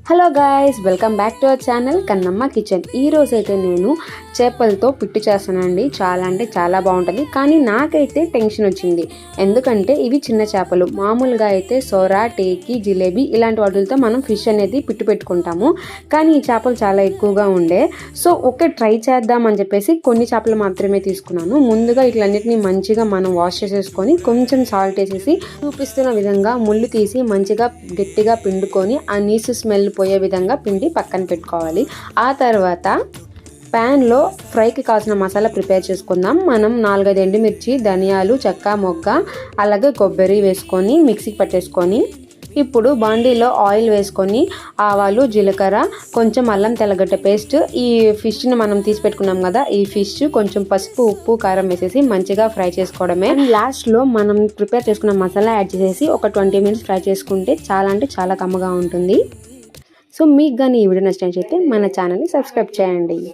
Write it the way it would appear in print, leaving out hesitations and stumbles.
Hello guys, welcome back to our channel Kannamma kitchen. ఈ రోజైతే నేను చేపలతో పిట్టు చేస్తానండి. చాలా అంటే చాలా బాగుంటుంది. కానీ నాకైతే టెన్షన్ వచ్చింది, ఎందుకంటే ఇవి చిన్న చేపలు. మామూలుగా అయితే సోరా, టేకి, జిలేబీ ఇలాంటి వాటితో మనం ఫిష్ అనేది పిట్టు పెట్టుకుంటాము. కానీ ఈ చేపలు చాలా ఎక్కువగా ఉండే, సో ఓకే ట్రై చేద్దామని చెప్పేసి కొన్ని చేపలు మాత్రమే తీసుకున్నాను. ముందుగా ఇట్లన్నిటిని మంచిగా మనం వాష్ చేసేసుకొని కొంచెం సాల్ట్ వేసేసి చూపిస్తున్న విధంగా ముళ్ళు తీసి మంచిగా గట్టిగా పిండుకొని ఆ నీసు స్మెల్ పోయే విధంగా పిండి పక్కన పెట్టుకోవాలి. ఆ తర్వాత ప్యాన్లో ఫ్రైకి కావాల్సిన మసాలా ప్రిపేర్ చేసుకుందాం. మనం 4-5 ఎండుమిర్చి, ధనియాలు, చెక్క, మొగ్గ, అలాగే కొబ్బరి వేసుకొని మిక్సీకి పట్టేసుకొని ఇప్పుడు బాండీలో ఆయిల్ వేసుకొని ఆవాలు, జీలకర్ర, కొంచెం అల్లం తెల్లగడ్డ పేస్ట్, ఈ ఫిష్ని మనం తీసి పెట్టుకున్నాం కదా, ఈ ఫిష్ కొంచెం పసుపు, ఉప్పు, కారం వేసేసి మంచిగా ఫ్రై చేసుకోవడమే. లాస్ట్లో మనం ప్రిపేర్ చేసుకున్న మసాలా యాడ్ చేసేసి ఒక 20 మినిట్స్ ఫ్రై చేసుకుంటే చాలా అంటే చాలా కమ్మగా ఉంటుంది. సో మీకు కానీ ఈ వీడియో నచ్చినట్లయితే మన ఛానల్ని సబ్స్క్రైబ్ చేయండి.